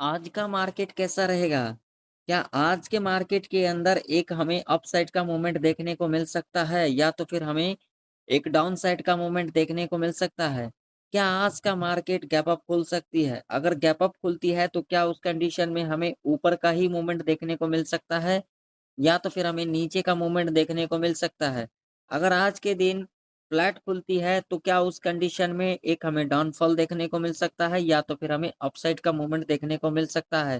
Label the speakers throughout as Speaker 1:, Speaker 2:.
Speaker 1: आज का मार्केट कैसा रहेगा? क्या आज के मार्केट के अंदर एक हमें अपसाइड का मूवमेंट देखने को मिल सकता है या तो फिर हमें एक डाउन साइड का मूवमेंट देखने को मिल सकता है? क्या आज का मार्केट गैप अप खुल सकती है? अगर गैप अप खुलती है तो क्या उस कंडीशन में हमें ऊपर का ही मूवमेंट देखने को मिल सकता है या तो फिर हमें नीचे का मूवमेंट देखने को मिल सकता है? अगर आज के दिन फ्लैट खुलती है तो क्या उस कंडीशन में एक हमें डाउनफॉल देखने को मिल सकता है या तो फिर हमें अपसाइड का मूवमेंट देखने को मिल सकता है?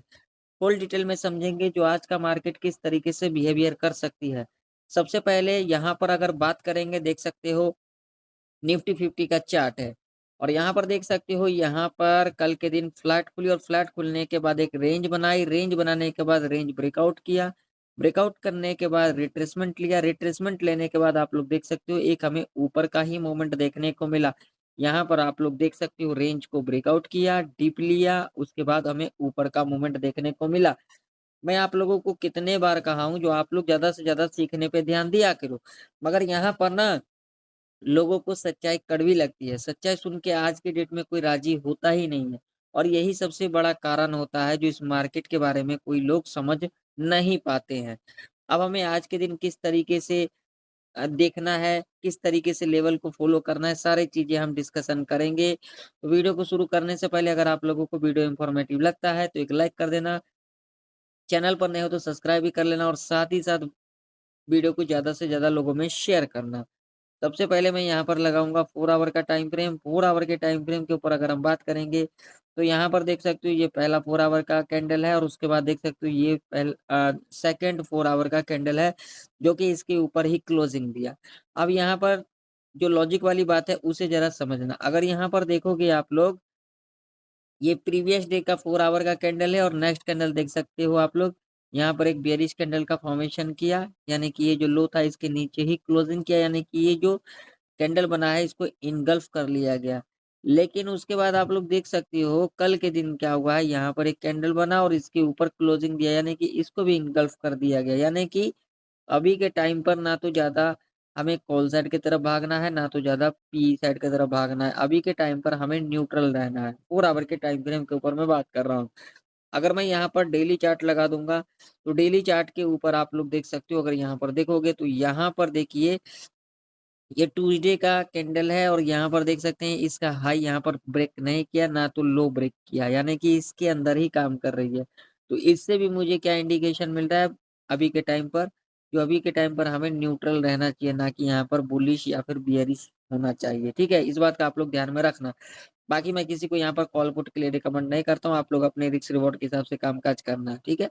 Speaker 1: फुल डिटेल में समझेंगे जो आज का मार्केट किस तरीके से बिहेवियर कर सकती है। सबसे पहले यहाँ पर अगर बात करेंगे देख सकते हो निफ्टी 50 का चार्ट है और यहाँ पर देख सकते हो यहाँ पर कल के दिन फ्लैट खुली और फ्लैट खुलने के बाद एक रेंज बनाई, रेंज बनाने के बाद रेंज ब्रेकआउट किया, ब्रेकआउट करने के बाद रिट्रेसमेंट लिया, रिट्रेसमेंट लेने के बाद आप लोग देख सकते हो एक हमें ऊपर का ही मूवमेंट देखने को मिला। यहाँ पर आप लोग देख सकते हो रेंज को ब्रेकआउट किया, डिप लिया, उसके बाद हमें ऊपर का मूवमेंट देखने को मिला। मैं आप लोगों को कितने बार कहा हूँ जो आप लोग ज़्यादा से ज़्यादा सीखने पे ध्यान दिया करो। मगर यहाँ पर ना लोगों को सच्चाई कड़वी लगती है। सच्चाई सुन के आज की डेट में कोई राज़ी होता ही नहीं है और यही सबसे बड़ा कारण होता है जो इस मार्केट के बारे में कोई लोग समझ नहीं पाते हैं। अब हमें आज के दिन किस तरीके से देखना है, किस तरीके से लेवल को फ़ॉलो करना है, सारी चीज़ें हम डिस्कशन करेंगे। तो वीडियो को शुरू करने से पहले अगर आप लोगों को वीडियो इन्फॉर्मेटिव लगता है तो एक लाइक कर देना, चैनल पर नए हो तो सब्सक्राइब भी कर लेना और साथ ही साथ वीडियो को ज़्यादा से ज़्यादा लोगों में शेयर करना। सबसे पहले मैं यहाँ पर लगाऊँगा 4 आवर का टाइम फ्रेम, 4 आवर के टाइम फ्रेम के ऊपर अगर हम बात करेंगे, तो यहाँ पर देख सकते हो ये पहला 4 आवर का कैंडल है और उसके बाद देख सकते हो ये सेकंड 4 आवर का कैंडल है, जो कि इसके ऊपर ही क्लोजिंग दिया। अब यहाँ पर जो लॉजिक वाली बात है उसे ज़रा समझना, अगर यहाँ पर देखोगे आप लोग ये प्रीवियस डे का 4 आवर का कैंडल है और नेक्स्ट कैंडल देख सकते हो आप लोग, यहाँ पर एक बेयरिश कैंडल का फॉर्मेशन किया, यानी कि ये जो लो था इसके नीचे ही क्लोजिंग किया, यानी कि ये जो कैंडल बना है इसको इनगल्फ कर लिया गया। लेकिन उसके बाद आप लोग देख सकते हो कल के दिन क्या हुआ है, यहाँ पर एक कैंडल बना और इसके ऊपर क्लोजिंग दिया, यानी कि इसको भी इनगल्फ कर दिया गया। यानी कि अभी के टाइम पर ना तो ज़्यादा हमें कॉल साइड की तरफ भागना है, ना तो ज़्यादा पी साइड की तरफ भागना है। अभी के टाइम पर हमें न्यूट्रल रहना है। 4 आवर के टाइम फ्रेम के ऊपर मैं बात कर रहा हूँ। अगर मैं यहाँ पर डेली चार्ट लगा दूँगा, तो डेली चार्ट के ऊपर आप लोग देख सकते हो, अगर यहाँ पर देखोगे तो यहाँ पर देखिए ये ट्यूसडे का कैंडल है और यहाँ पर देख सकते हैं इसका हाई यहाँ पर ब्रेक नहीं किया, ना तो लो ब्रेक किया, यानी कि इसके अंदर ही काम कर रही है। तो इससे भी मुझे क्या इंडिकेशन मिल रहा है अभी के टाइम पर, जो अभी के टाइम पर हमें न्यूट्रल रहना चाहिए, ना कि यहाँ पर बुलिश या फिर बियरिश होना चाहिए। ठीक है? इस बात का आप लोग ध्यान में रखना। बाकी मैं किसी को यहाँ पर कॉल पुट के लिए रिकमेंड नहीं करता हूँ, आप लोग अपने रिस्क रिवॉर्ड के हिसाब से काम-काज करना। ठीक है?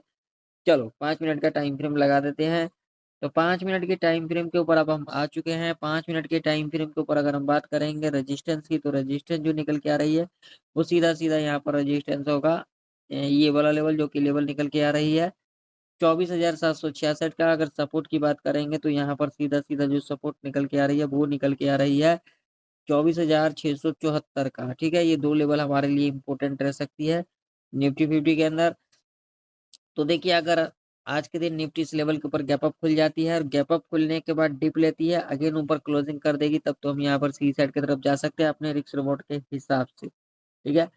Speaker 1: चलो 5 मिनट का टाइम फ्रेम लगा देते हैं। तो 5 मिनट के टाइम फ्रेम के ऊपर अब हम आ चुके हैं। 5 मिनट के टाइम फ्रेम के ऊपर अगर हम बात करेंगे रेजिस्टेंस की, तो रेजिस्टेंस जो निकल के आ रही है, वो सीधा-सीधा यहाँ पर रेजिस्टेंस होगा ये वाला लेवल जो कि लेवल निकल के आ रही है 24,766 का। अगर सपोर्ट की बात करेंगे तो यहाँ पर सीधा-सीधा जो सपोर्ट निकल के आ रही है, वो निकल के आ रही है 24,674 का। ठीक है? ये 2 लेवल हमारे लिए इम्पोर्टेंट रह सकती है निफ्टी 50 के अंदर। तो देखिए अगर आज के दिन निफ्टी इस लेवल के ऊपर गैप अप खुल जाती है और गैप अप खुलने के बाद डिप लेती है, अगेन ऊपर क्लोजिंग कर देगी, तब तो हम यहाँ पर सी साइड की तरफ जा सकते हैं अपने रिस्क रिवॉर्ड के हिसाब से, ठीक है?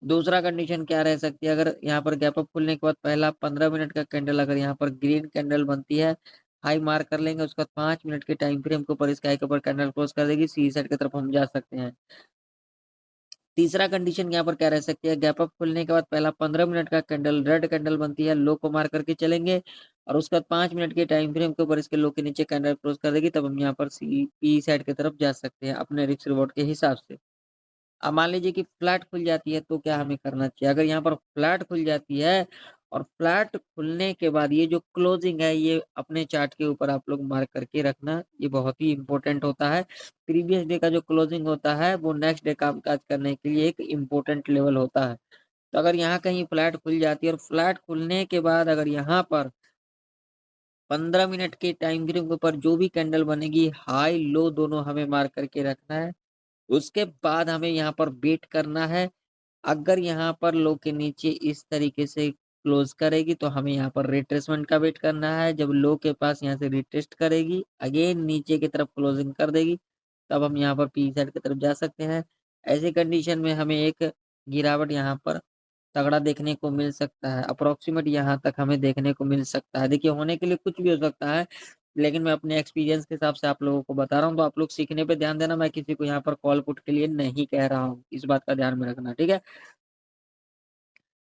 Speaker 1: दूसरा कंडीशन क्या रह सकती है, अगर यहाँ पर गैप अप खुलने के बाद पहला 15 मिनट का कैंडल अगर यहाँ पर ग्रीन कैंडल बनती है, हाई मार्क कर लेंगे, उसके बाद 5 मिनट के टाइम फ्रेम के ऊपर इसके हाई के ऊपर कैंडल क्लोज कर देगी, सी साइड की तरफ हम जा सकते हैं। तीसरा कंडीशन यहाँ पर क्या रह सकती है, गैप अप खुलने के बाद पहला 15 मिनट का कैंडल रेड कैंडल बनती है, लो को मार करके चलेंगे और उसके बाद 5 मिनट के टाइम फ्रेम के ऊपर इसके लो के नीचे कैंडल क्लोज कर देगी, तब हम यहाँ पर सी पी साइड की तरफ जा सकते हैं अपने रिस्क रिवॉर्ड के हिसाब से। अब मान लीजिए कि फ्लैट खुल जाती है तो क्या हमें करना चाहिए? अगर यहाँ पर फ्लैट खुल जाती है और फ्लैट खुलने के बाद ये जो क्लोजिंग है ये अपने चार्ट के ऊपर आप लोग मार्क करके रखना, ये बहुत ही इम्पोर्टेंट होता है। प्रीवियस डे का जो क्लोजिंग होता है वो नेक्स्ट डे काम-काज करने के लिए एक इम्पोर्टेंट लेवल होता है। तो अगर यहाँ कहीं फ्लैट खुल जाती है और फ्लैट खुलने के बाद अगर यहाँ पर 15 मिनट के टाइम फ्रेम के ऊपर जो भी कैंडल बनेगी हाई लो दोनों हमें मार्क करके रखना है। उसके बाद हमें यहाँ पर वेट करना है। अगर यहाँ पर लो के नीचे इस तरीके से क्लोज़ करेगी तो हमें यहाँ पर रिट्रेसमेंट का वेट करना है। जब लो के पास यहाँ से रिटेस्ट करेगी, अगेन नीचे की तरफ क्लोजिंग कर देगी, तब हम यहाँ पर पी साइड की तरफ जा सकते हैं। ऐसी कंडीशन में हमें एक गिरावट यहाँ पर तगड़ा देखने को मिल सकता है। अप्रॉक्सिमेट यहाँ तक हमें देखने को मिल सकता है। देखिए होने के लिए कुछ भी हो सकता है, लेकिन मैं अपने एक्सपीरियंस के हिसाब से आप लोगों को बता रहा हूँ, तो आप लोग सीखने पे ध्यान देना, मैं किसी को यहाँ पर कॉल पुट के लिए नहीं कह रहा हूँ। इस बात का ध्यान में रखना, ठीक है?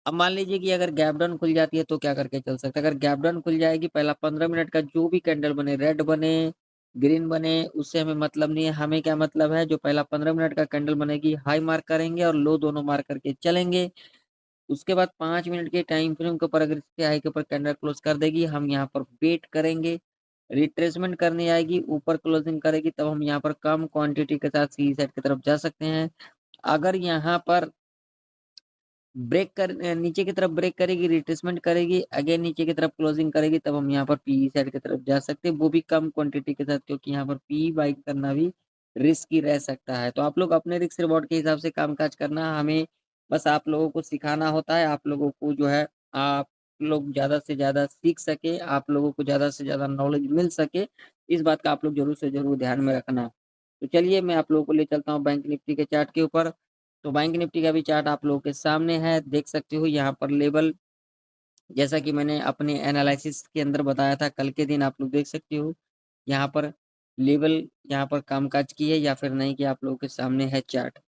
Speaker 1: अब मान लीजिए कि अगर गैप डाउन खुल जाती है तो क्या करके चल सकता है? अगर गैप डाउन खुल जाएगी, पहला 15 मिनट का जो भी कैंडल बने, रेड बने, ग्रीन बने, उससे हमें मतलब नहीं है। हमें क्या मतलब है, जो पहला 15 मिनट का कैंडल बनेगी, हाई मार्क करेंगे और लो दोनों मार्क करके चलेंगे। उसके बाद 5 मिनट के टाइम फ्रेम के ऊपर अगर इसके हाई के ऊपर कैंडल क्लोज़ कर देगी, हम यहाँ पर वेट करेंगे। रिट्रेसमेंट करने आएगी, ऊपर क्लोजिंग करेगी, तब हम यहाँ पर कम क्वांटिटी के साथ सी साइड की तरफ जा सकते हैं। अगर यहाँ पर नीचे की तरफ ब्रेक करेगी, रिट्रेसमेंट करेगी, अगेन नीचे की तरफ क्लोजिंग करेगी, तब हम यहाँ पर पीई साइड की तरफ जा सकते हैं, वो भी कम क्वांटिटी के साथ, क्योंकि यहाँ पर पीई बाई करना भी रिस्की रह सकता है। तो आप लोग अपने रिस्क रिवॉर्ड के हिसाब से कामकाज करना, हमें बस आप लोगों को सिखाना होता है। आप लोगों को जो है, आप लोग ज़्यादा से ज़्यादा सीख सके, आप लोगों को ज़्यादा से ज़्यादा नॉलेज मिल सके, इस बात का आप लोग ज़रूर से ज़रूर ध्यान में रखना। तो चलिए मैं आप लोगों को ले चलता हूँ बैंक निफ्टी के चार्ट के ऊपर। तो बैंक निफ्टी का भी चार्ट आप लोगों के सामने है, देख सकते हो यहाँ पर लेवल, जैसा कि मैंने अपने एनालिसिस के अंदर बताया था कल के दिन, आप लोग देख सकते हो यहाँ पर लेवल, यहाँ पर कामकाज की है या फिर नहीं, कि आप लोगों के सामने है चार्ट।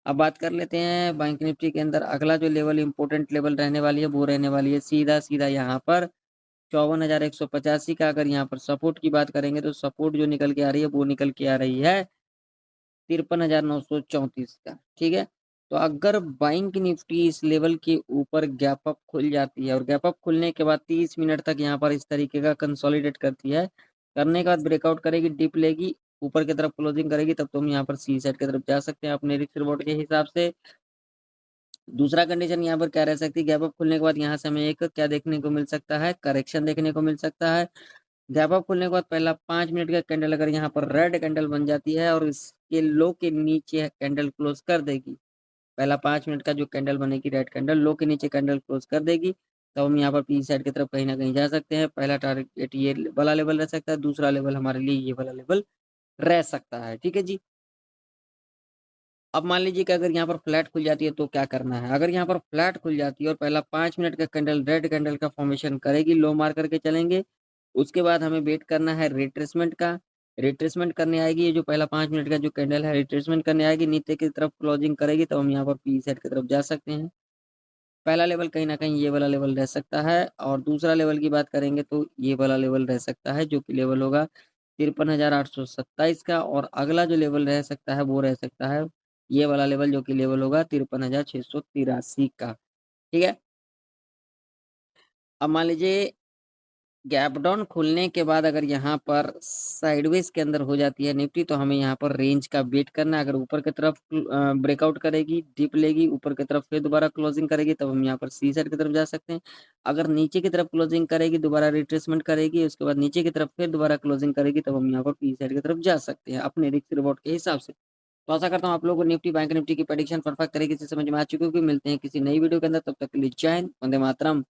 Speaker 1: अब बात कर लेते हैं बैंक निफ्टी के अंदर अगला जो लेवल, इंपॉर्टेंट लेवल रहने वाली है, वो रहने वाली है सीधा सीधा यहाँ पर 54,185 का। अगर यहाँ पर सपोर्ट की बात करेंगे, तो सपोर्ट जो निकल के आ रही है, वो निकल के आ रही है 53,934 का, ठीक है? तो अगर बैंक निफ्टी इस लेवल के ऊपर गैप अप खुल जाती है, और गैप अप खुलने के बाद 30 मिनट तक यहाँ पर इस तरीके का कंसोलिडेट करती है, करने के बाद ब्रेकआउट करेगी, डिप लेगी, ऊपर की तरफ क्लोजिंग करेगी, तब तो हम यहाँ पर सी साइड की तरफ जा सकते हैं अपने रिस्क रिवॉर्ड के हिसाब से। दूसरा कंडीशन यहाँ पर क्या रह सकती है, गैप अप खुलने के बाद यहाँ से हमें एक क्या देखने को मिल सकता है, करेक्शन देखने को मिल सकता है। गैप अप खुलने के बाद पहला 5 मिनट का कैंडल अगर यहाँ पर रेड कैंडल बन जाती है और इसके लो के नीचे कैंडल क्लोज कर देगी, पहला 5 मिनट का जो कैंडल बनेगी रेड कैंडल, लो के नीचे कैंडल क्लोज कर देगी, तो हम यहाँ पर पी साइड की तरफ कहीं ना कहीं जा सकते हैं। पहला टारगेट ये वाला लेवल रह सकता है, दूसरा लेवल हमारे लिए ये वाला लेवल रह सकता है, ठीक है जी। अब मान लीजिए कि अगर यहाँ पर फ्लैट खुल जाती है तो क्या करना है। अगर यहाँ पर फ्लैट खुल जाती है और पहला 5 मिनट का कैंडल रेड कैंडल का फॉर्मेशन करेगी, लो मार करके चलेंगे, उसके बाद हमें वेट करना है रिट्रेसमेंट का। रिट्रेसमेंट करने आएगी, ये जो पहला 5 मिनट का जो कैंडल है, रिट्रेसमेंट करने आएगी, नीचे की तरफ क्लोजिंग करेगी, तो हम यहाँ पर पी साइड की तरफ जा सकते हैं। पहला लेवल कहीं न कहीं ये वाला लेवल रह सकता है, और दूसरा लेवल की बात करेंगे तो ये वाला लेवल रह सकता है, जो कि लेवल होगा 53,827 का, और अगला जो लेवल रह सकता है वो रह सकता है ये वाला लेवल, जो कि लेवल होगा 53,683 का, ठीक है? अब मान लीजिए गैप डाउन खुलने के बाद अगर यहाँ पर साइडवेज के अंदर हो जाती है निफ्टी, तो हमें यहाँ पर रेंज का वेट करना है। अगर ऊपर की तरफ ब्रेकआउट करेगी, डिप लेगी, ऊपर की तरफ फिर दोबारा क्लोजिंग करेगी, तब हम यहाँ पर सी साइड की तरफ जा सकते हैं। अगर नीचे की तरफ क्लोजिंग करेगी, दोबारा रिट्रेसमेंट करेगी, उसके बाद नीचे की तरफ फिर दोबारा क्लोजिंग करेगी, तब हम यहाँ पर पी साइड की तरफ जा सकते हैं अपने रिस्क रिवॉर्ड के हिसाब से। तो आशा करता हूँ आप लोगों को निफ्टी बैंक निफ्टी की प्रेडिक्शन परफेक्ट तरीके से समझ में आ चुकी होगी। मिलते हैं किसी नई वीडियो के अंदर, तब तक के लिए जय हिंद, वंदे मातरम।